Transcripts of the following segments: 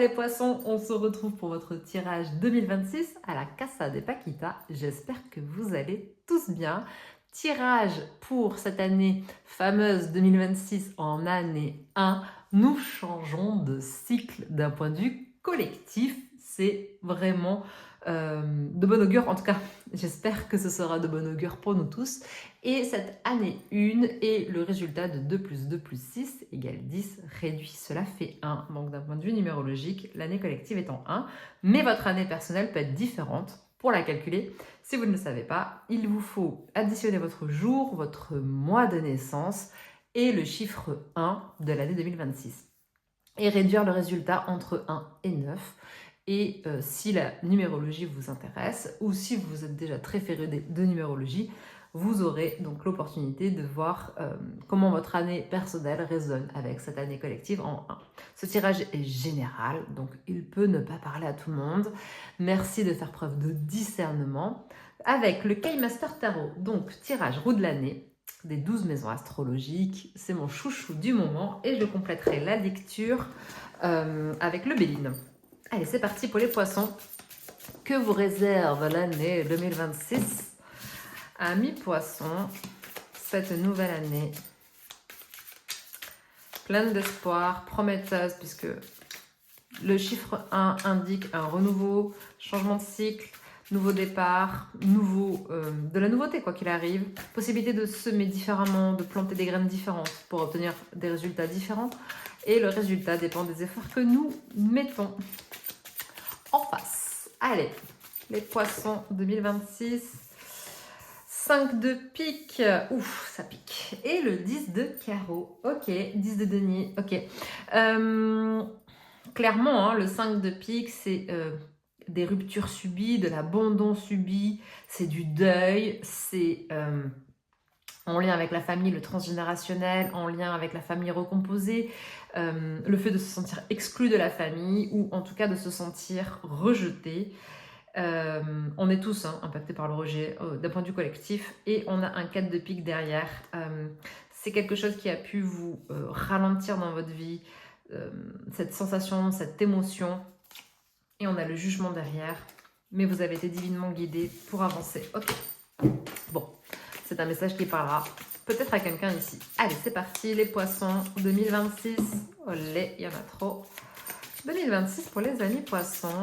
les poissons, on se retrouve pour votre tirage 2026 à la Casa de Paquita. J'espère que vous allez tous bien. Tirage pour cette année fameuse 2026 en année 1. Nous changeons de cycle d'un point de vue collectif. C'est vraiment de bon augure. En tout cas, j'espère que ce sera de bon augure pour nous tous. Et cette année 1 est le résultat de 2 plus 2 plus 6 égale 10 réduit. Cela fait 1. Donc d'un point de vue numérologique, l'année collective est en 1. Mais votre année personnelle peut être différente. Pour la calculer, si vous ne le savez pas, il vous faut additionner votre jour, votre mois de naissance et le chiffre 1 de l'année 2026. Et réduire le résultat entre 1 et 9. Et si la numérologie vous intéresse, ou si vous êtes déjà très féru de numérologie, vous aurez donc l'opportunité de voir comment votre année personnelle résonne avec cette année collective en 1. Ce tirage est général, donc il peut ne pas parler à tout le monde. Merci de faire preuve de discernement. Avec le K-Master Tarot, donc tirage roue de l'année, des 12 maisons astrologiques, c'est mon chouchou du moment et je compléterai la lecture avec le Béline. Allez, c'est parti pour les poissons. Que vous réserve l'année 2026 ? Amis poissons, cette nouvelle année pleine d'espoir, prometteuse, puisque le chiffre 1 indique un renouveau, changement de cycle, nouveau départ, de la nouveauté quoi qu'il arrive, possibilité de semer différemment, de planter des graines différentes pour obtenir des résultats différents. Et le résultat dépend des efforts que nous mettons en face. Allez, les poissons 2026. 5 de pique, ouf, ça pique. Et le 10 de carreau, ok, 10 de denier, ok. Clairement, hein, le 5 de pique, c'est des ruptures subies, de l'abandon subi, c'est du deuil, c'est en lien avec la famille, le transgénérationnel, en lien avec la famille recomposée, le fait de se sentir exclu de la famille ou en tout cas de se sentir rejeté. On est tous impactés par le rejet d'un point de vue collectif et on a un 4 de pique derrière. C'est quelque chose qui a pu vous ralentir dans votre vie, cette sensation, cette émotion, et on a le jugement derrière, mais vous avez été divinement guidé pour avancer. Ok, bon, c'est un message qui parlera peut-être à quelqu'un ici. Allez, c'est parti, les poissons 2026. Olé, il y en a trop. 2026 pour les amis poissons.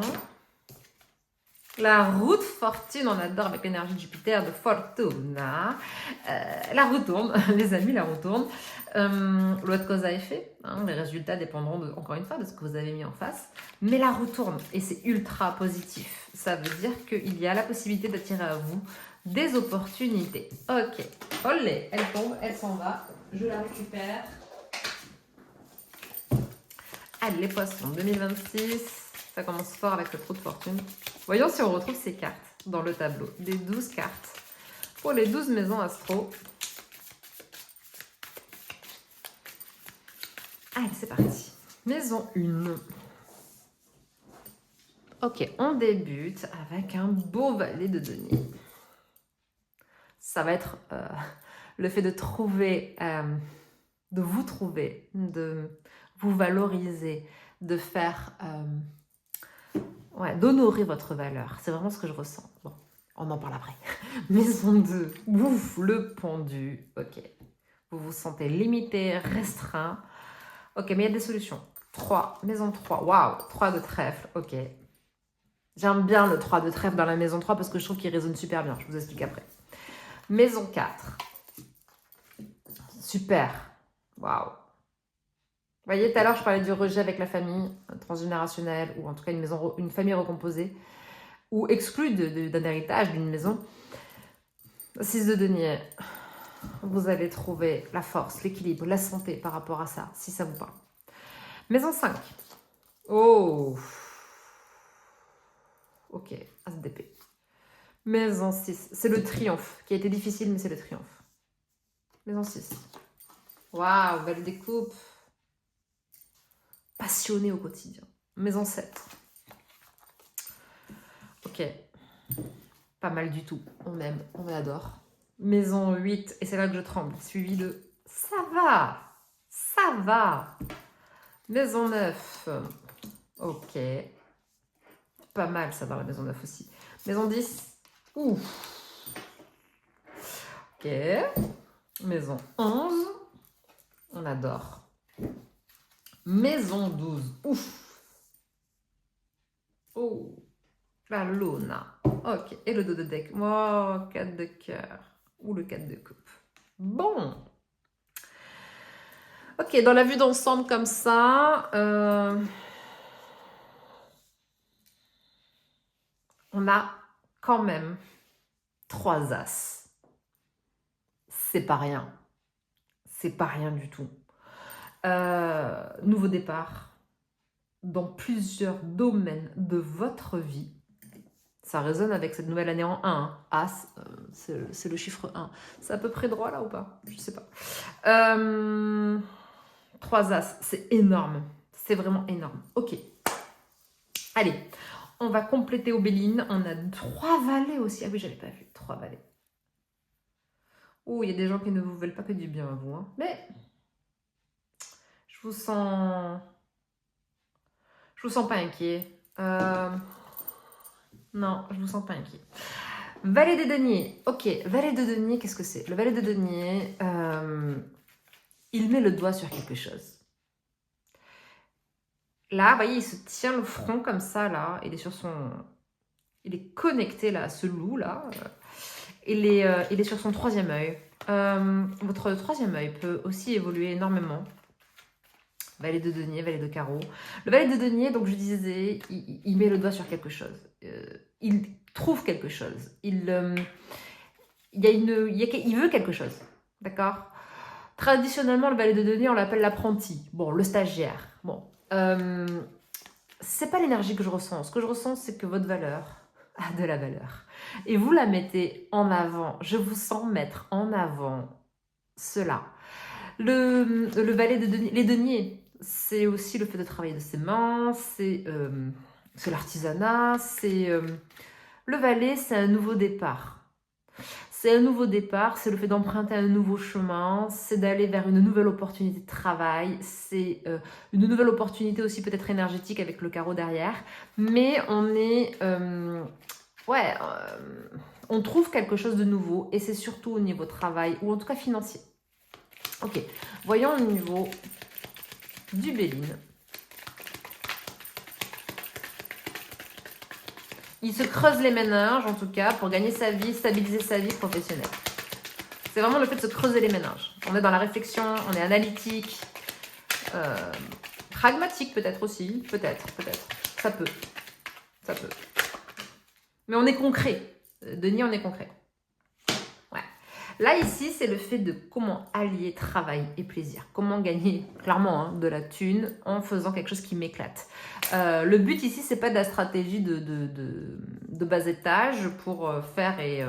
La roue de fortune, on adore avec l'énergie de Jupiter, de Fortuna. La roue tourne, les amis, la roue tourne. Loi de cause à effet, les résultats dépendront encore une fois de ce que vous avez mis en face. Mais la roue tourne et c'est ultra positif. Ça veut dire qu'il y a la possibilité d'attirer à vous des opportunités. Ok, olé, elle tombe, elle s'en va. Je la récupère. Allez, les poissons, 2026. Ça commence fort avec le trou de fortune. Voyons si on retrouve ces cartes dans le tableau. Des 12 cartes pour les 12 maisons astro. Allez, c'est parti. Maison 1. Ok, on débute avec un beau valet de denier. Ça va être le fait de trouver, de vous trouver, de vous valoriser, de faire... d'honorer votre valeur. C'est vraiment ce que je ressens. Bon, on en parle après. Maison 2. Ouf, le pendu. Ok. Vous vous sentez limité, restreint. Ok, mais il y a des solutions. 3. Maison 3. Waouh. 3 de trèfle. Ok. J'aime bien le 3 de trèfle dans la maison 3 parce que je trouve qu'il résonne super bien. Je vous explique après. Maison 4. Super. Waouh. Vous voyez, tout à l'heure, je parlais du rejet avec la famille transgénérationnelle ou en tout cas une famille recomposée ou exclue d'un héritage d'une maison. 6 de denier, vous allez trouver la force, l'équilibre, la santé par rapport à ça, si ça vous parle. Maison 5. Oh. Ok, As d'épée. Maison 6, c'est le triomphe qui a été difficile, mais c'est le triomphe. Maison 6. Waouh, belle découpe. Passionné au quotidien. Maison 7. Ok. Pas mal du tout. On aime, on adore. Maison 8. Et c'est là que je tremble. Suivi de ça va. Ça va. Maison 9. Ok. Pas mal ça dans la maison 9 aussi. Maison 10. Ouh. Ok. Maison 11. On adore. Maison 12. Ouf. Oh. La luna. Ok. Et le dos de deck. Oh, 4 de cœur. Ou le 4 de coupe. Bon. Ok, dans la vue d'ensemble comme ça, on a quand même 3 as. C'est pas rien. C'est pas rien du tout. Nouveau départ dans plusieurs domaines de votre vie. Ça résonne avec cette nouvelle année en 1. Hein. As, c'est le chiffre 1. C'est à peu près droit là ou pas? Je sais pas. 3 as, c'est énorme. C'est vraiment énorme. Ok. Allez, on va compléter Aubéline. On a 3 valets aussi. Ah oui, j'avais pas vu. 3 valets. Oh, il y a des gens qui ne vous veulent pas que du bien à vous. Hein. Mais je vous sens pas inquiet. Non, je vous sens pas inquiet. Valet des deniers. Ok, valet de denier, qu'est-ce que c'est? Le valet de denier, il met le doigt sur quelque chose. Là, vous voyez, il se tient le front comme ça, là. Il est connecté, là, à ce loup, là. Il est sur son 3e œil. Votre 3e œil peut aussi évoluer énormément. Valet de denier, valet de carreau. Le valet de denier, donc je disais, il met le doigt sur quelque chose. Il trouve quelque chose. Il veut quelque chose. D'accord? Traditionnellement, le valet de denier, on l'appelle l'apprenti. Bon, le stagiaire. Bon. C'est pas l'énergie que je ressens. Ce que je ressens, c'est que votre valeur a de la valeur. Et vous la mettez en avant. Je vous sens mettre en avant cela. Le valet de denier, les deniers, c'est aussi le fait de travailler de ses mains, c'est l'artisanat, le valet, c'est un nouveau départ. C'est un nouveau départ, c'est le fait d'emprunter un nouveau chemin, c'est d'aller vers une nouvelle opportunité de travail, c'est une nouvelle opportunité aussi peut-être énergétique avec le carreau derrière, mais on trouve quelque chose de nouveau et c'est surtout au niveau travail ou en tout cas financier. Ok, voyons au niveau du Béline. Il se creuse les méninges, en tout cas, pour gagner sa vie, stabiliser sa vie professionnelle. C'est vraiment le fait de se creuser les méninges. On est dans la réflexion, on est analytique, pragmatique peut-être aussi, peut-être. Ça peut. Mais on est concret. Denis, on est concret. Ouais. Là, ici, c'est le fait de comment allier travail et plaisir. Comment gagner, clairement, de la thune en faisant quelque chose qui m'éclate. Le but ici, c'est pas de la stratégie de bas étage pour faire et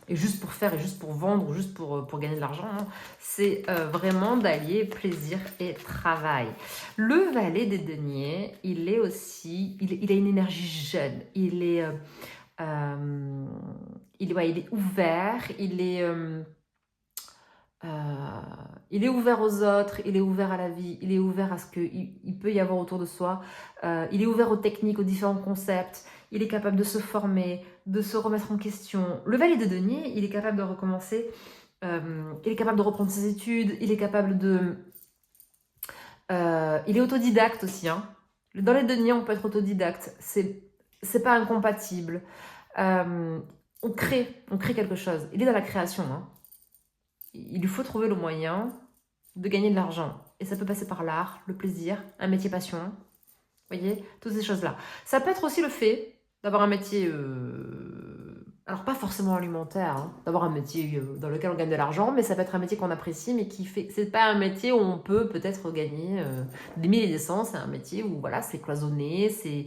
juste pour faire et juste pour vendre ou juste pour gagner de l'argent. C'est vraiment d'allier plaisir et travail. Le valet des deniers, il est aussi, il a une énergie jeune. Il est ouvert, il est ouvert aux autres, il est ouvert à la vie, il est ouvert à ce qu'il peut y avoir autour de soi, il est ouvert aux techniques, aux différents concepts, il est capable de se former, de se remettre en question. Le valet de denier, il est capable de recommencer, il est capable de reprendre ses études, il est capable il est autodidacte aussi. Hein. Dans les deniers, on peut être autodidacte, c'est pas incompatible. On crée quelque chose. Il est dans la création. Hein. Il lui faut trouver le moyen de gagner de l'argent. Et ça peut passer par l'art, le plaisir, un métier passion. Vous voyez, toutes ces choses-là. Ça peut être aussi le fait d'avoir un métier, alors pas forcément alimentaire, hein, d'avoir un métier dans lequel on gagne de l'argent, mais ça peut être un métier qu'on apprécie, mais c'est pas un métier où on peut peut-être gagner des milliers et des cents. C'est un métier où voilà, c'est cloisonné, c'est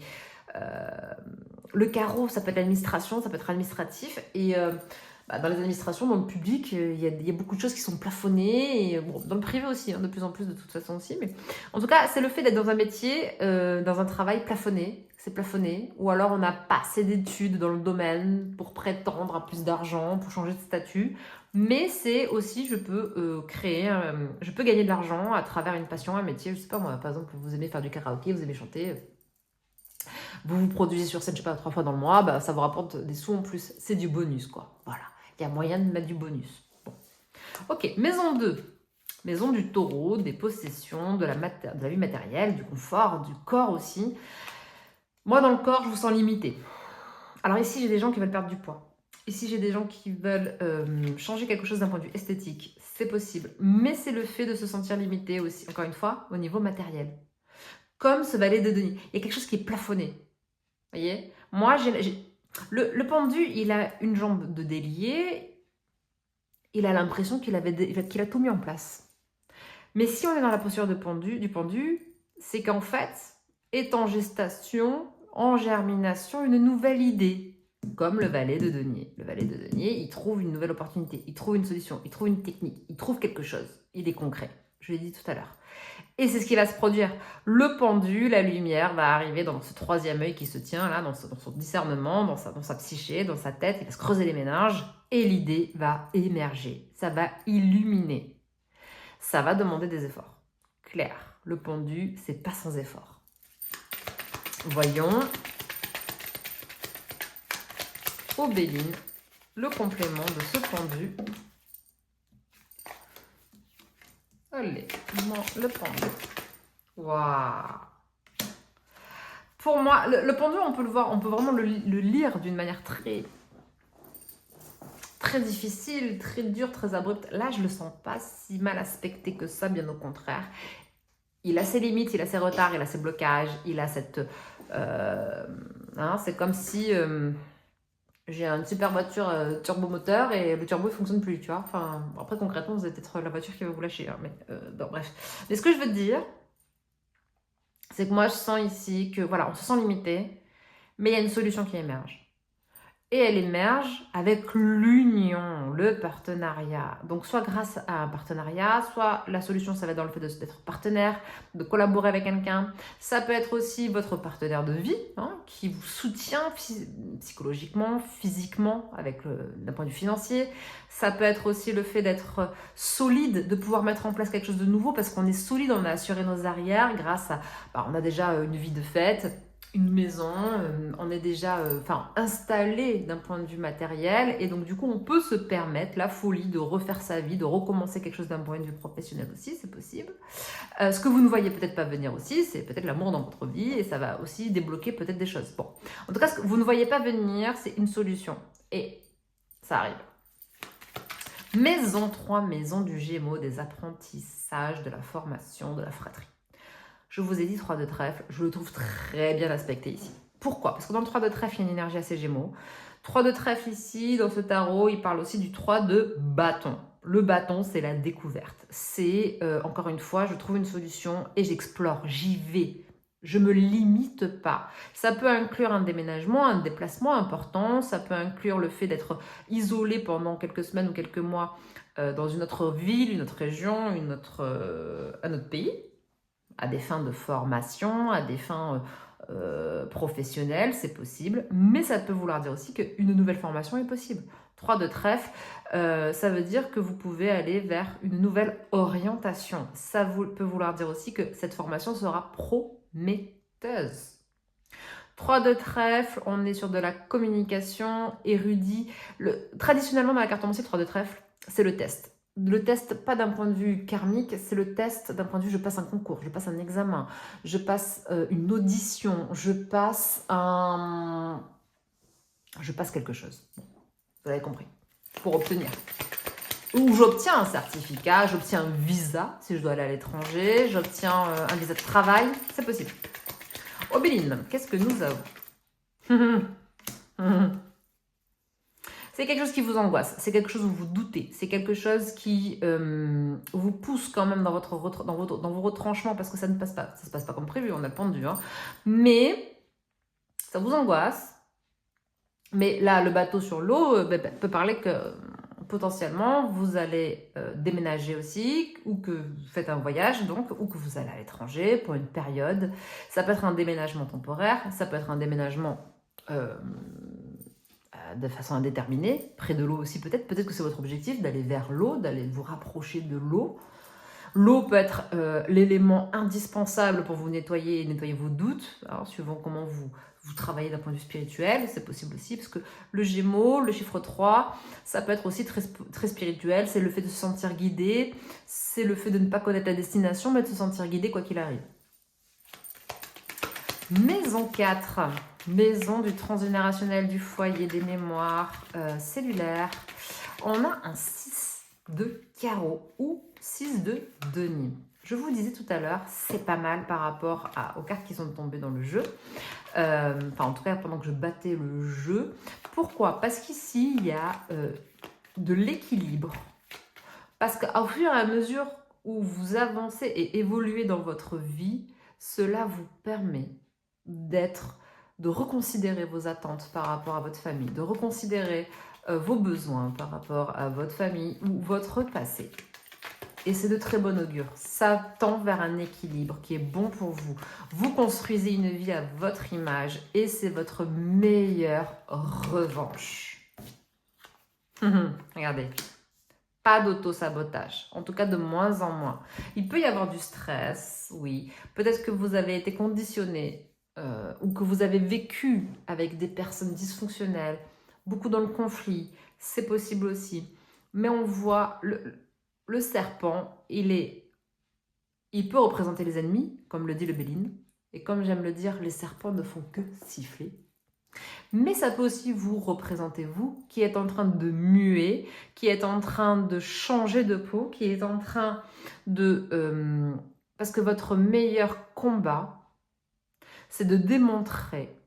le carreau, ça peut être l'administration, ça peut être administratif. Et dans les administrations, dans le public, il y a beaucoup de choses qui sont plafonnées. Et, bon, dans le privé aussi, hein, de plus en plus de toute façon aussi. Mais en tout cas, c'est le fait d'être dans un métier, dans un travail plafonné. C'est plafonné. Ou alors on n'a pas assez d'études dans le domaine pour prétendre à plus d'argent, pour changer de statut. Mais c'est aussi, je peux je peux gagner de l'argent à travers une passion, un métier. Je sais pas moi, par exemple, vous aimez faire du karaoké, vous aimez chanter. vous vous produisez sur scène, je sais pas, 3 fois dans le mois, bah, ça vous rapporte des sous en plus. C'est du bonus, quoi. Voilà, il y a moyen de mettre du bonus. Bon. Ok, maison 2. Maison du taureau, des possessions, de la vie matérielle, du confort, du corps aussi. Moi, dans le corps, je vous sens limité. Alors ici, j'ai des gens qui veulent perdre du poids. Ici, j'ai des gens qui veulent changer quelque chose d'un point de vue esthétique. C'est possible. Mais c'est le fait de se sentir limité aussi, encore une fois, au niveau matériel. Comme ce valet de denier. Il y a quelque chose qui est plafonné. Vous voyez? Moi, le pendu, il a une jambe de délié. Il a l'impression qu'il a tout mis en place. Mais si on est dans la posture du pendu, c'est qu'en fait, est en gestation, en germination, une nouvelle idée. Comme le valet de denier. Le valet de denier, il trouve une nouvelle opportunité, il trouve une solution, il trouve une technique, il trouve quelque chose. Il est concret. Je l'ai dit tout à l'heure. Et c'est ce qui va se produire. Le pendu, la lumière va arriver dans ce troisième œil qui se tient là, dans son discernement, dans sa psyché, dans sa tête. Il va se creuser les méninges et l'idée va émerger. Ça va illuminer. Ça va demander des efforts. Clair. Le pendu, c'est pas sans effort. Voyons. Au Béline, le complément de ce pendu. Allez, le pendu. Waouh! Pour moi, le pendu, on peut le voir, on peut vraiment le lire d'une manière très difficile, très dure, très abrupte. Là, je le sens pas si mal aspecté que ça, bien au contraire. Il a ses limites, il a ses retards, il a ses blocages, il a cette... c'est comme si j'ai une super voiture turbomoteur et le turbo ne fonctionne plus, tu vois. Enfin, après, concrètement, vous avez peut-être la voiture qui va vous lâcher. Hein, mais bon, bref. Mais ce que je veux te dire, c'est que moi, je sens ici que, voilà, on se sent limité, mais il y a une solution qui émerge. Et elle émerge avec l'union, le partenariat. Donc, soit grâce à un partenariat, soit la solution, ça va être dans le fait d'être partenaire, de collaborer avec quelqu'un. Ça peut être aussi votre partenaire de vie, hein, qui vous soutient psychologiquement, physiquement, d'un point de vue financier. Ça peut être aussi le fait d'être solide, de pouvoir mettre en place quelque chose de nouveau, parce qu'on est solide, on a assuré nos arrières grâce à... on a déjà une vie de fête, une maison, on est déjà installé d'un point de vue matériel et donc du coup on peut se permettre la folie de refaire sa vie, de recommencer quelque chose d'un point de vue professionnel aussi, c'est possible. Ce que vous ne voyez peut-être pas venir aussi, c'est peut-être l'amour dans votre vie et ça va aussi débloquer peut-être des choses. Bon, en tout cas, ce que vous ne voyez pas venir, c'est une solution et ça arrive. Maison 3, maison du Gémeaux, des apprentissages, de la formation, de la fratrie. Je vous ai dit 3 de trèfle, je le trouve très bien aspecté ici. Pourquoi? Parce que dans le 3 de trèfle, il y a une énergie assez Gémeaux. 3 de trèfle ici, dans ce tarot, il parle aussi du 3 de bâton. Le bâton, c'est la découverte. C'est, encore une fois, je trouve une solution et j'explore, j'y vais. Je ne me limite pas. Ça peut inclure un déménagement, un déplacement important. Ça peut inclure le fait d'être isolé pendant quelques semaines ou quelques mois dans une autre ville, une autre région, un autre pays, à des fins de formation, à des fins professionnelles, c'est possible. Mais ça peut vouloir dire aussi qu'une nouvelle formation est possible. 3 de trèfle, ça veut dire que vous pouvez aller vers une nouvelle orientation. Ça peut vouloir dire aussi que cette formation sera prometteuse. 3 de trèfle, on est sur de la communication, érudit. Traditionnellement, dans la cartomancie, 3 de trèfle, c'est le test. Le test, pas d'un point de vue karmique, c'est le test d'un point de vue, je passe un concours, je passe un examen, je passe une audition, je passe quelque chose. Bon, vous avez compris. Pour obtenir. Ou j'obtiens un certificat, j'obtiens un visa, si je dois aller à l'étranger, j'obtiens un visa de travail, c'est possible. Obéline, qu'est-ce que nous avons? C'est quelque chose qui vous angoisse, c'est quelque chose où vous doutez, c'est quelque chose qui vous pousse quand même dans vos retranchements parce que ça ne passe pas. Ça ne se passe pas comme prévu, on a le pendu. Hein. Mais ça vous angoisse. Mais là, le bateau sur l'eau peut parler que potentiellement, vous allez déménager aussi, ou que vous faites un voyage, donc, ou que vous allez à l'étranger pour une période. Ça peut être un déménagement temporaire, ça peut être un déménagement de façon indéterminée, près de l'eau aussi peut-être que c'est votre objectif, d'aller vers l'eau, d'aller vous rapprocher de l'eau. L'eau peut être l'élément indispensable pour vous nettoyer et nettoyer vos doutes, alors, suivant comment vous travaillez d'un point de vue spirituel, c'est possible aussi, parce que le Gémeaux, le chiffre 3, ça peut être aussi très, très spirituel, c'est le fait de se sentir guidé, c'est le fait de ne pas connaître la destination, mais de se sentir guidé quoi qu'il arrive. Maison 4, maison du transgénérationnel, du foyer, des mémoires cellulaires. On a un 6 de carreau ou 6 de denier. Je vous disais tout à l'heure, c'est pas mal par rapport aux cartes qui sont tombées dans le jeu. Enfin, en tout cas, pendant que je battais le jeu. Pourquoi? Parce qu'ici, il y a de l'équilibre. Parce qu'au fur et à mesure où vous avancez et évoluez dans votre vie, cela vous permet de reconsidérer vos attentes par rapport à votre famille, de reconsidérer vos besoins par rapport à votre famille ou votre passé. Et c'est de très bon augure. Ça tend vers un équilibre qui est bon pour vous. Vous construisez une vie à votre image et c'est votre meilleure revanche. Regardez. Pas d'auto-sabotage, en tout cas de moins en moins. Il peut y avoir du stress, oui. Peut-être que vous avez été conditionné ou que vous avez vécu avec des personnes dysfonctionnelles, beaucoup dans le conflit, c'est possible aussi. Mais on voit le serpent, il peut représenter les ennemis, comme le dit le Béline. Et comme j'aime le dire, les serpents ne font que siffler. Mais ça peut aussi vous représenter vous, qui êtes en train de muer, qui êtes en train de changer de peau, qui est en train de... parce que votre meilleur combat, c'est de démontrer...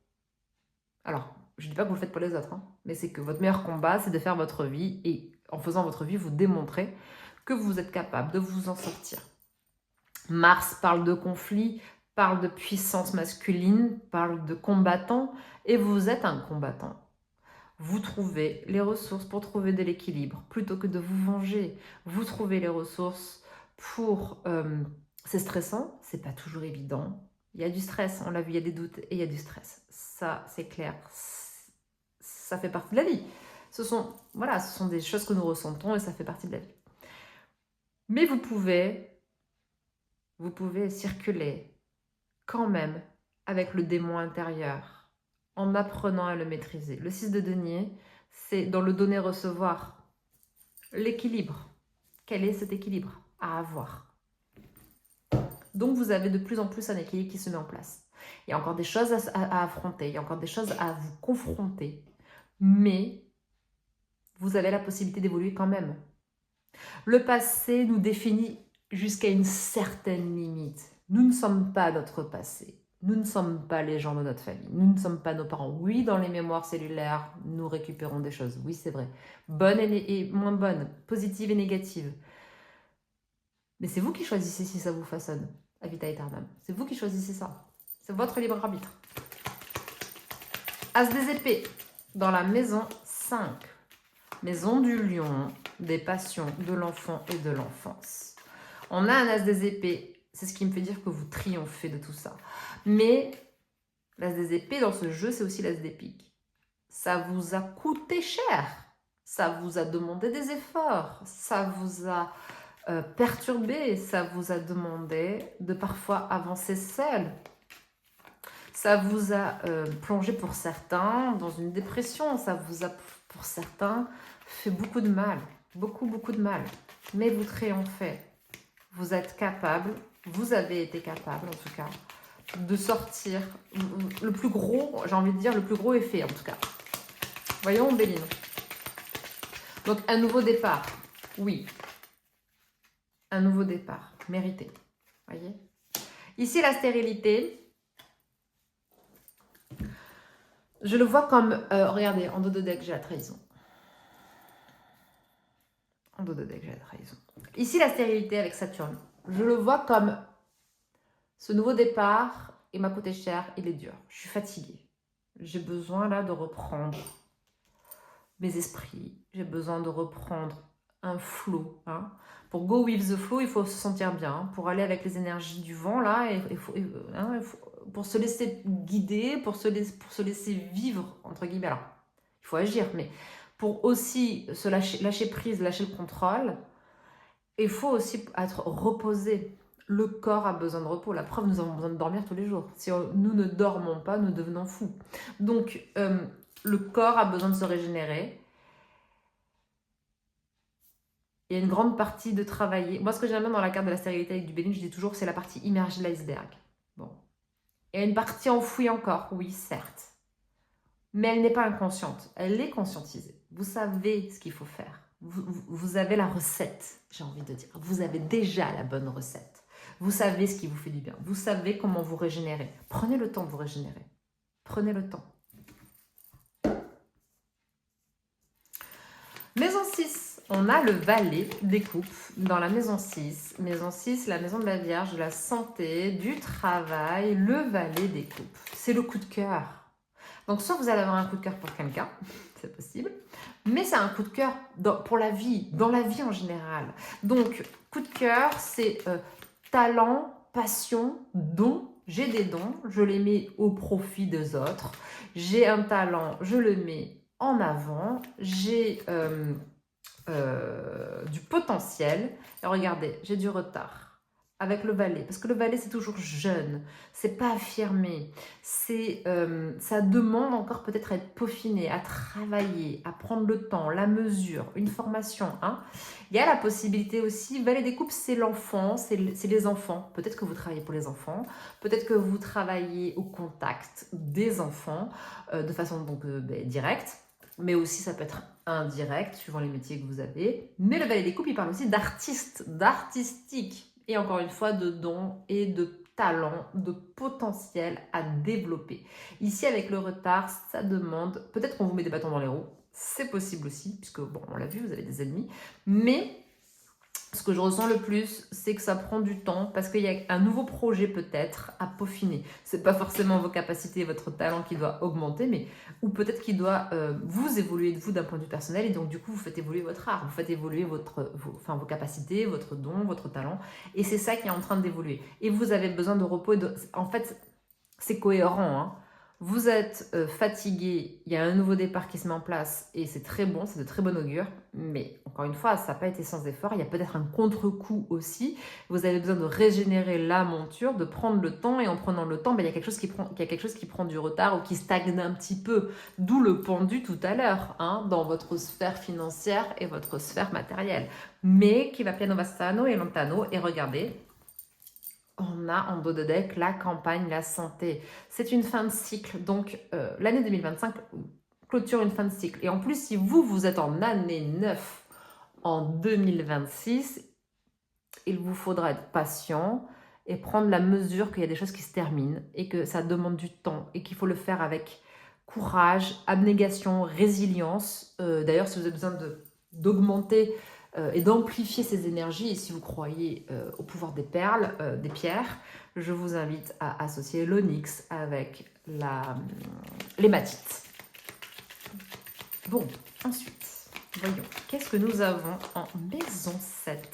Alors, je ne dis pas que vous le faites pour les autres, hein, mais c'est que votre meilleur combat, c'est de faire votre vie, et en faisant votre vie, vous démontrez que vous êtes capable de vous en sortir. Mars parle de conflit, parle de puissance masculine, parle de combattant, et vous êtes un combattant. Vous trouvez les ressources pour trouver de l'équilibre, plutôt que de vous venger. Vous trouvez les ressources pour... c'est stressant, c'est pas toujours évident. Il y a du stress, on l'a vu, il y a des doutes et il y a du stress. Ça, c'est clair. Ça fait partie de la vie. Ce sont des choses que nous ressentons et ça fait partie de la vie. Mais vous pouvez circuler quand même avec le démon intérieur en apprenant à le maîtriser. Le 6 de denier, c'est dans le donner-recevoir. L'équilibre. Quel est cet équilibre à avoir? Donc vous avez de plus en plus un équilibre qui se met en place. Il y a encore des choses à affronter, il y a encore des choses à vous confronter, mais vous avez la possibilité d'évoluer quand même. Le passé nous définit jusqu'à une certaine limite. Nous ne sommes pas notre passé. Nous ne sommes pas les gens de notre famille. Nous ne sommes pas nos parents. Oui, dans les mémoires cellulaires, nous récupérons des choses. Oui, c'est vrai. Bonnes et moins bonnes, positives et négatives. Mais c'est vous qui choisissez si ça vous façonne, à vita aeternam. C'est vous qui choisissez ça. C'est votre libre arbitre. As des épées, dans la maison 5. Maison du lion, des passions, de l'enfant et de l'enfance. On a un as des épées. C'est ce qui me fait dire que vous triomphez de tout ça. Mais l'as des épées dans ce jeu, c'est aussi l'as des piques. Ça vous a coûté cher. Ça vous a demandé des efforts. Ça vous a perturbé. Ça vous a demandé de parfois avancer seul. Ça vous a plongé pour certains dans une dépression. Ça vous a, pour certains, fait beaucoup de mal. Beaucoup de mal. Mais vous triomphez. Vous êtes capable, vous avez été capable en tout cas, de sortir le plus gros, j'ai envie de dire le plus gros effet en tout cas. Voyons Béline. Donc un nouveau départ, oui. Un nouveau départ, mérité. Voyez. Ici la stérilité, je le vois comme, regardez, en dos de deck j'ai la trahison. En dos de deck j'ai la trahison. Ici la stérilité avec Saturne, je le vois comme ce nouveau départ, il m'a coûté cher, il est dur. Je suis fatiguée. J'ai besoin là de reprendre mes esprits. J'ai besoin de reprendre un flow. Hein. Pour go with the flow, il faut se sentir bien. Hein. Pour aller avec les énergies du vent, là, pour se laisser guider, pour se laisser vivre, entre guillemets. Alors, il faut agir, mais pour aussi se lâcher prise, lâcher le contrôle, Il faut aussi être reposé. Le corps a besoin de repos. La preuve, nous avons besoin de dormir tous les jours. Si nous ne dormons pas, nous devenons fous. Donc, le corps a besoin de se régénérer. Il y a une grande partie de travailler. Moi, ce que j'aime bien dans la carte de la stérilité avec du Béline, je dis toujours, c'est la partie immergée de l'iceberg. Bon. Il y a une partie enfouie encore, oui, certes. Mais elle n'est pas inconsciente. Elle est conscientisée. Vous savez ce qu'il faut faire. Vous avez la recette, j'ai envie de dire. Vous avez déjà la bonne recette. Vous savez ce qui vous fait du bien. Vous savez comment vous régénérer. Prenez le temps de vous régénérer. Prenez le temps. Maison 6, on a le valet des coupes dans la maison 6. Maison 6, la maison de la Vierge, de la santé, du travail, le valet des coupes. C'est le coup de cœur. Donc soit vous allez avoir un coup de cœur pour quelqu'un, c'est possible, mais c'est un coup de cœur pour la vie, dans la vie en général. Donc coup de cœur, c'est talent, passion, don. J'ai des dons, je les mets au profit des autres. J'ai un talent, je le mets en avant. J'ai du potentiel. Et regardez, j'ai du retard avec le valet, parce que le valet c'est toujours jeune, c'est pas affirmé, ça demande encore peut-être à être peaufiné, à travailler, à prendre le temps, la mesure, une formation. Hein. Il y a la possibilité aussi, valet des coupes c'est l'enfant, c'est les enfants, peut-être que vous travaillez pour les enfants, peut-être que vous travaillez au contact des enfants de façon donc directe, mais aussi ça peut être indirect suivant les métiers que vous avez. Mais le valet des coupes il parle aussi d'artiste, d'artistique. Et encore une fois, de dons et de talent, de potentiel à développer. Ici, avec le retard, ça demande, peut-être qu'on vous met des bâtons dans les roues, c'est possible aussi, puisque, bon, on l'a vu, vous avez des ennemis, mais ce que je ressens le plus, c'est que ça prend du temps parce qu'il y a un nouveau projet peut-être à peaufiner. Ce n'est pas forcément vos capacités et votre talent qui doit augmenter, mais ou peut-être qu'il doit vous évoluer de vous d'un point de vue personnel et donc du coup vous faites évoluer votre art, vous faites évoluer vos capacités, votre don, votre talent et c'est ça qui est en train d'évoluer. Et vous avez besoin de repos et en fait, c'est cohérent, hein. Vous êtes fatigué, il y a un nouveau départ qui se met en place et c'est très bon, c'est de très bon augure. Mais encore une fois, ça n'a pas été sans effort. Il y a peut-être un contre-coup aussi. Vous avez besoin de régénérer la monture, de prendre le temps et en prenant le temps, il y a quelque chose qui prend du retard ou qui stagne un petit peu. D'où le pendu tout à l'heure, hein, dans votre sphère financière et votre sphère matérielle. Mais qui va piano vastano et lontano et regardez. On a en dos de deck la campagne, la santé. C'est une fin de cycle. Donc, l'année 2025 clôture une fin de cycle. Et en plus, si vous êtes en année 9 en 2026, il vous faudra être patient et prendre la mesure qu'il y a des choses qui se terminent et que ça demande du temps et qu'il faut le faire avec courage, abnégation, résilience. D'ailleurs, si vous avez besoin d'augmenter et d'amplifier ces énergies, et si vous croyez au pouvoir des perles, des pierres, je vous invite à associer l'onyx avec l'hématite. Bon, ensuite, voyons, qu'est-ce que nous avons en maison 7 ?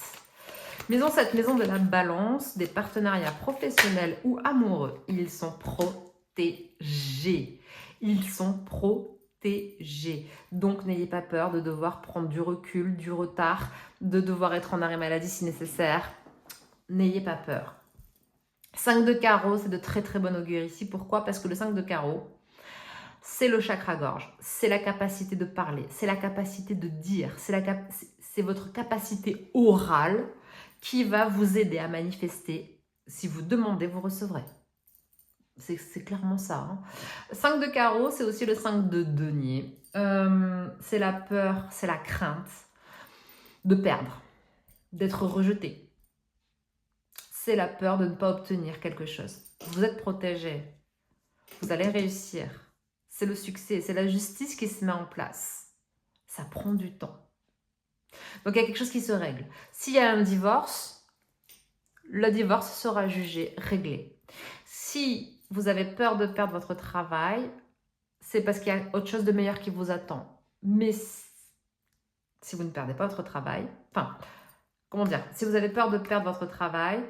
Maison 7, maison de la balance, des partenariats professionnels ou amoureux. Ils sont protégés. Ils sont protégés. Donc, n'ayez pas peur de devoir prendre du recul, du retard, de devoir être en arrêt maladie si nécessaire. N'ayez pas peur. 5 de carreau, c'est de très très bon augure ici. Pourquoi ? Parce que le 5 de carreau, c'est le chakra-gorge, c'est la capacité de parler, c'est la capacité de dire, c'est votre capacité orale qui va vous aider à manifester. Si vous demandez, vous recevrez. C'est clairement ça. Hein. 5 de carreau, c'est aussi le 5 de denier. C'est la peur, c'est la crainte de perdre, d'être rejeté. C'est la peur de ne pas obtenir quelque chose. Vous êtes protégé. Vous allez réussir. C'est le succès, c'est la justice qui se met en place. Ça prend du temps. Donc, il y a quelque chose qui se règle. S'il y a un divorce, le divorce sera jugé, réglé. Si vous avez peur de perdre votre travail, c'est parce qu'il y a autre chose de meilleur qui vous attend. Mais si vous ne perdez pas votre travail, si vous avez peur de perdre votre travail,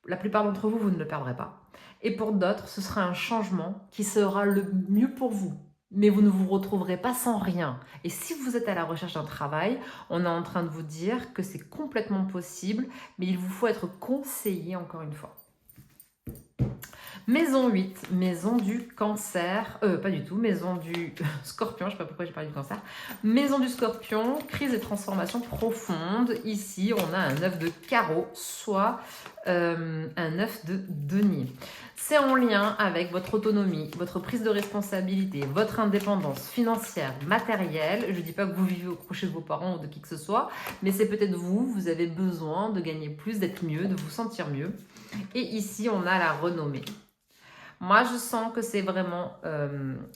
la plupart d'entre vous, vous ne le perdrez pas. Et pour d'autres, ce sera un changement qui sera le mieux pour vous. mais vous ne vous retrouverez pas sans rien. Et si vous êtes à la recherche d'un travail, on est en train de vous dire que c'est complètement possible, mais il vous faut être conseillé encore une fois. Maison 8, maison du cancer, pas du tout, maison du scorpion, je ne sais pas pourquoi j'ai parlé du cancer. Maison du scorpion, crise et transformation profonde. Ici, on a un œuf de carreau, soit un œuf de denier. C'est en lien avec votre autonomie, votre prise de responsabilité, votre indépendance financière, matérielle. Je ne dis pas que vous vivez au crochet de vos parents ou de qui que ce soit, mais c'est peut-être vous avez besoin de gagner plus, d'être mieux, de vous sentir mieux. Et ici, on a la renommée. Moi, je sens que c'est vraiment...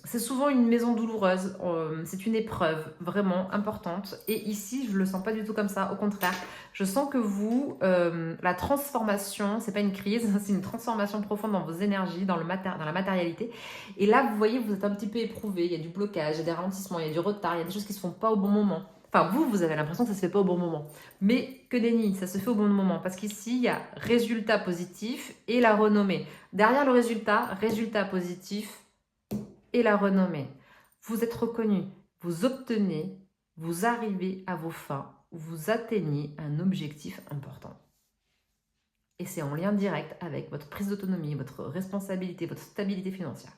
c'est souvent une maison douloureuse. C'est une épreuve vraiment importante. Et ici, je ne le sens pas du tout comme ça. Au contraire, je sens que vous, la transformation, c'est pas une crise, c'est une transformation profonde dans vos énergies, dans la matérialité. Et là, vous voyez, vous êtes un petit peu éprouvé. Il y a du blocage, il y a des ralentissements, il y a du retard, il y a des choses qui ne se font pas au bon moment. Enfin, vous avez l'impression que ça ne se fait pas au bon moment. Mais que nenni, ça se fait au bon moment. Parce qu'ici, il y a résultat positif et la renommée. Derrière le résultat positif et la renommée. Vous êtes reconnu, vous obtenez, vous arrivez à vos fins, vous atteignez un objectif important. Et c'est en lien direct avec votre prise d'autonomie, votre responsabilité, votre stabilité financière.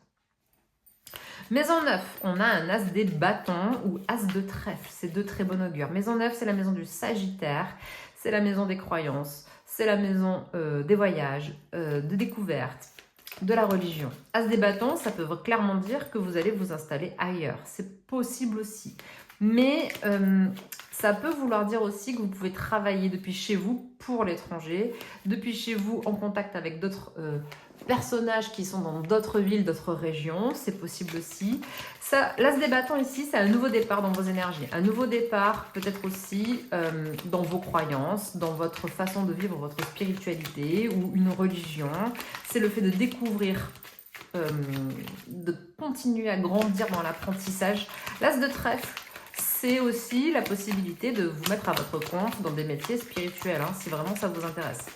Maison 9, on a un as des bâtons ou as de trèfle. C'est deux très bon augure. Maison 9, c'est la maison du Sagittaire, c'est la maison des croyances, c'est la maison des voyages, de découverte, de la religion. As des bâtons, ça peut clairement dire que vous allez vous installer ailleurs. C'est possible aussi. Mais ça peut vouloir dire aussi que vous pouvez travailler depuis chez vous pour l'étranger, depuis chez vous en contact avec d'autres personnages qui sont dans d'autres villes, d'autres régions, c'est possible aussi. L'as des bâtons ici, c'est un nouveau départ dans vos énergies, un nouveau départ peut-être aussi dans vos croyances, dans votre façon de vivre votre spiritualité ou une religion. C'est le fait de découvrir, de continuer à grandir dans l'apprentissage. L'as de trèfle, c'est aussi la possibilité de vous mettre à votre compte dans des métiers spirituels, hein, si vraiment ça vous intéresse.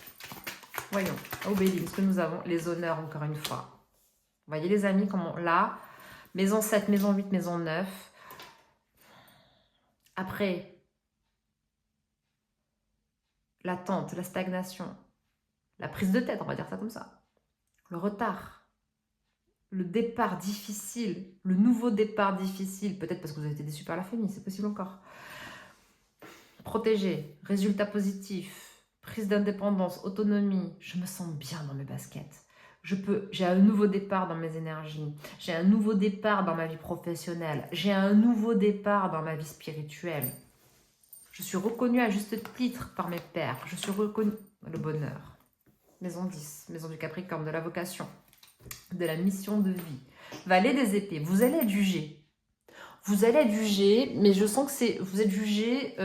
Voyons, au Béline, ce que nous avons, les honneurs encore une fois. Vous voyez les amis, comment là, maison 7, maison 8, maison 9. Après, l'attente, la stagnation, la prise de tête, on va dire ça comme ça. Le retard, le départ difficile, le nouveau départ difficile, peut-être parce que vous avez été déçu par la famille, c'est possible encore. Protégé, résultat positif. Prise d'indépendance, autonomie, je me sens bien dans mes baskets. J'ai un nouveau départ dans mes énergies. J'ai un nouveau départ dans ma vie professionnelle. J'ai un nouveau départ dans ma vie spirituelle. Je suis reconnue à juste titre par mes pairs. Je suis reconnue... Le bonheur. Maison 10, maison du Capricorne, de la vocation, de la mission de vie. Valet des épées, vous allez être jugé. Vous allez être jugé, mais je sens que vous êtes jugé...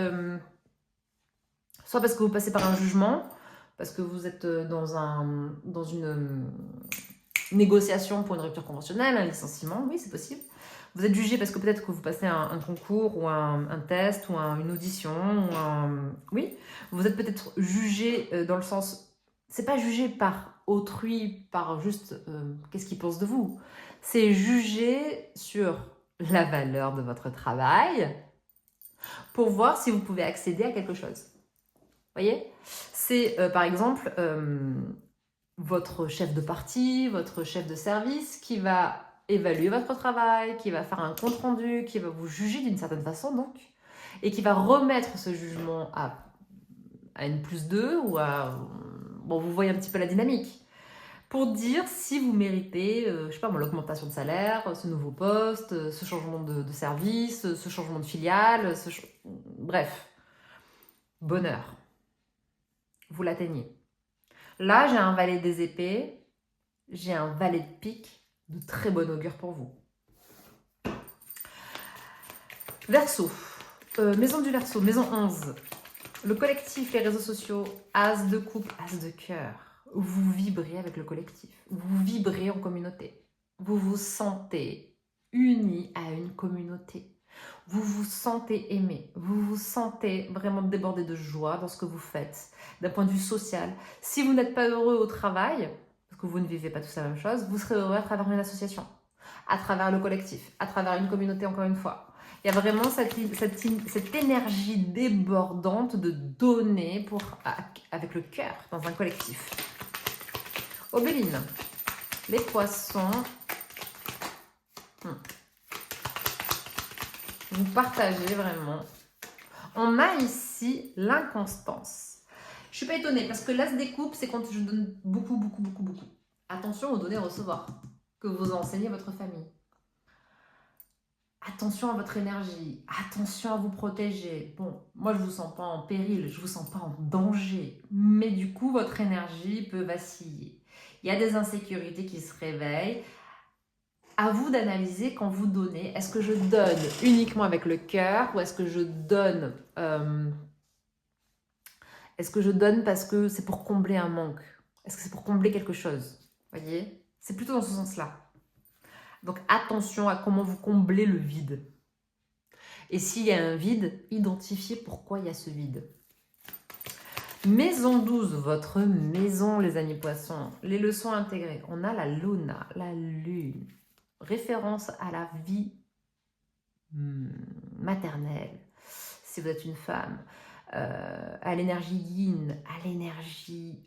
soit parce que vous passez par un jugement, parce que vous êtes dans une négociation pour une rupture conventionnelle, un licenciement, oui c'est possible. Vous êtes jugé parce que peut-être que vous passez un concours ou un test ou une audition. Oui, vous êtes peut-être jugé dans le sens... C'est pas jugé par autrui, par juste qu'est-ce qu'il pense de vous. C'est jugé sur la valeur de votre travail pour voir si vous pouvez accéder à quelque chose. Voyez, c'est par exemple votre chef de parti, votre chef de service qui va évaluer votre travail, qui va faire un compte rendu, qui va vous juger d'une certaine façon donc, et qui va remettre ce jugement à N+2 ou à... Bon, vous voyez un petit peu la dynamique. Pour dire si vous méritez, je sais pas moi, l'augmentation de salaire, ce nouveau poste, ce changement de service, ce changement de filiale, bref, bonheur. Vous l'atteignez. Là, j'ai un valet des épées, j'ai un valet de pique, de très bon augure pour vous. Verseau, maison du Verseau, maison 11. Le collectif, les réseaux sociaux, as de coupe, as de cœur. Vous vibrez avec le collectif, vous vibrez en communauté. Vous vous sentez unis à une communauté. Vous vous sentez aimé, vous vous sentez vraiment débordé de joie dans ce que vous faites, d'un point de vue social. Si vous n'êtes pas heureux au travail, parce que vous ne vivez pas tous la même chose, vous serez heureux à travers une association, à travers le collectif, à travers une communauté encore une fois. Il y a vraiment cette énergie débordante de donner avec le cœur dans un collectif. Au Béline, les poissons, vous partagez vraiment. On a ici l'inconstance. Je ne suis pas étonnée parce que l'as des coupes, c'est quand je donne beaucoup. Attention au donner et recevoir que vous enseignez à votre famille. Attention à votre énergie, attention à vous protéger. Bon, moi je ne vous sens pas en péril, je ne vous sens pas en danger, mais du coup votre énergie peut vaciller. Il y a des insécurités qui se réveillent. À vous d'analyser quand vous donnez. Est-ce que je donne uniquement avec le cœur ou est-ce que je donne parce que c'est pour combler un manque? Est-ce que c'est pour combler quelque chose? Vous voyez? C'est plutôt dans ce sens-là. Donc attention à comment vous comblez le vide. Et s'il y a un vide, identifiez pourquoi il y a ce vide. Maison 12, votre maison, les amis poissons. Les leçons intégrées. On a la luna, la lune. Référence à la vie maternelle. Si vous êtes une femme, à l'énergie yin, à l'énergie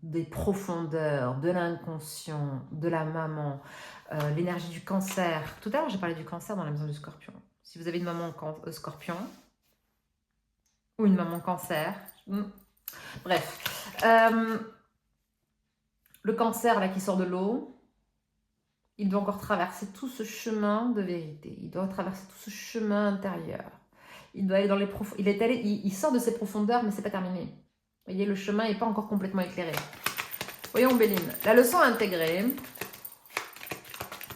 des profondeurs, de l'inconscient, de la maman, l'énergie du cancer. Tout à l'heure, j'ai parlé du cancer dans la maison du scorpion. Si vous avez une maman scorpion ou une maman cancer, bref. Le cancer là qui sort de l'eau, il doit encore traverser tout ce chemin de vérité. Il doit traverser tout ce chemin intérieur. Il doit aller dans les profondeurs. Il sort de ses profondeurs, mais c'est pas terminé. Vous voyez, le chemin n'est pas encore complètement éclairé. Voyons Béline. La leçon intégrée,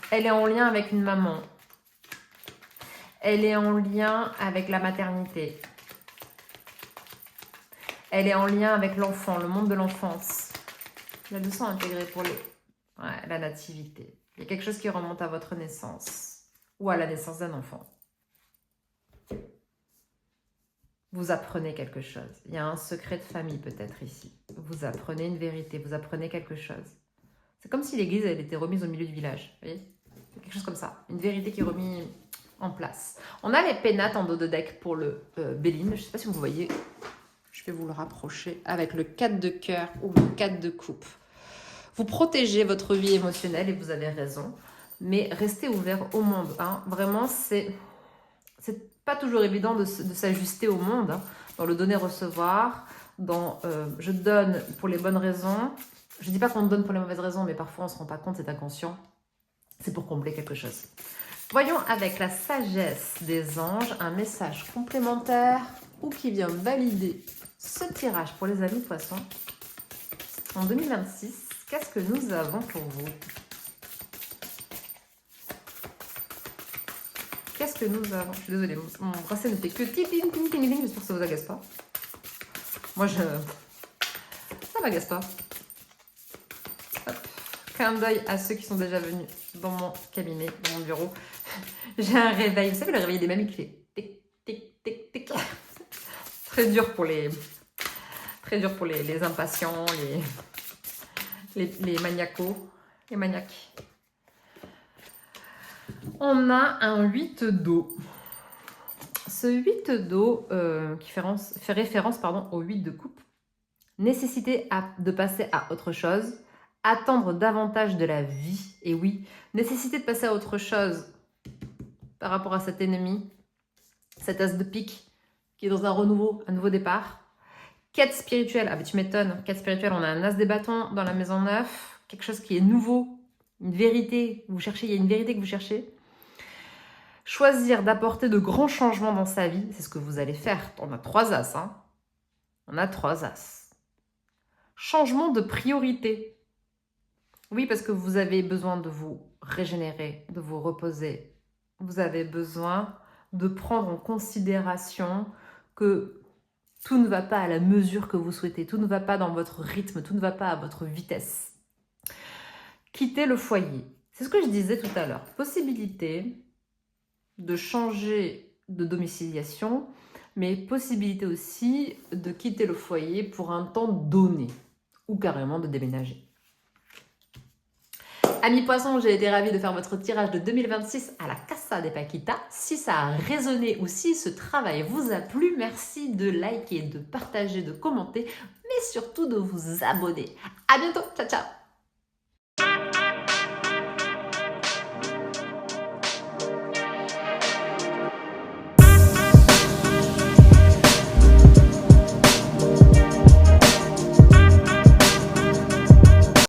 elle est en lien avec une maman. Elle est en lien avec la maternité. Elle est en lien avec l'enfant, le monde de l'enfance. La leçon intégrée pour la nativité. Il y a quelque chose qui remonte à votre naissance ou à la naissance d'un enfant. Vous apprenez quelque chose. Il y a un secret de famille peut-être ici. Vous apprenez une vérité, vous apprenez quelque chose. C'est comme si l'église elle était remise au milieu du village. Vous voyez ? C'est quelque chose comme ça. Une vérité qui est remise en place. On a les pénates en dos de deck pour le Béline. Je ne sais pas si vous voyez. Je vais vous le rapprocher avec le 4 de cœur ou le 4 de coupe. Vous protégez votre vie émotionnelle et vous avez raison. Mais restez ouvert au monde. Hein. Vraiment, c'est pas toujours évident de s'ajuster au monde. Hein. Dans le donner-recevoir, dans je donne pour les bonnes raisons. Je ne dis pas qu'on donne pour les mauvaises raisons, mais parfois on ne se rend pas compte, c'est inconscient. C'est pour combler quelque chose. Voyons avec la sagesse des anges un message complémentaire ou qui vient valider ce tirage pour les amis poissons. En 2026, qu'est-ce que nous avons pour vous? Qu'est-ce que nous avons? Je suis désolée, mon bracelet ne fait que ting, j'espère que ça ne vous agace pas. Moi, ça ne m'agace pas. Hop. Clin d'œil à ceux qui sont déjà venus dans mon cabinet, dans mon bureau. J'ai un réveil, vous savez le réveil des mamies qui fait tic, tic, tic, tic. Très dur pour les impatients, les maniacos, les maniaques. On a un 8 d'eau. Ce 8 d'eau qui fait référence au 8 de coupe. Nécessité de passer à autre chose. Attendre davantage de la vie. Et oui, nécessité de passer à autre chose par rapport à cet ennemi. Cet as de pique qui est dans un nouveau départ. Quête spirituelle. Ah mais tu m'étonnes. Quête spirituelle, on a un as des bâtons dans la maison 9. Quelque chose qui est nouveau. Une vérité. Vous cherchez, il y a une vérité que vous cherchez. Choisir d'apporter de grands changements dans sa vie, c'est ce que vous allez faire. On a 3 as. Hein. On a 3 as. Changement de priorité. Oui, parce que vous avez besoin de vous régénérer, de vous reposer. Vous avez besoin de prendre en considération que tout ne va pas à la mesure que vous souhaitez. Tout ne va pas dans votre rythme, tout ne va pas à votre vitesse. Quitter le foyer. C'est ce que je disais tout à l'heure. Possibilité de changer de domiciliation, mais possibilité aussi de quitter le foyer pour un temps donné ou carrément de déménager. Amis poissons, j'ai été ravie de faire votre tirage de 2026 à la Casa de Paquita. Si ça a résonné ou si ce travail vous a plu, merci de liker, de partager, de commenter, mais surtout de vous abonner. À bientôt, ciao ciao.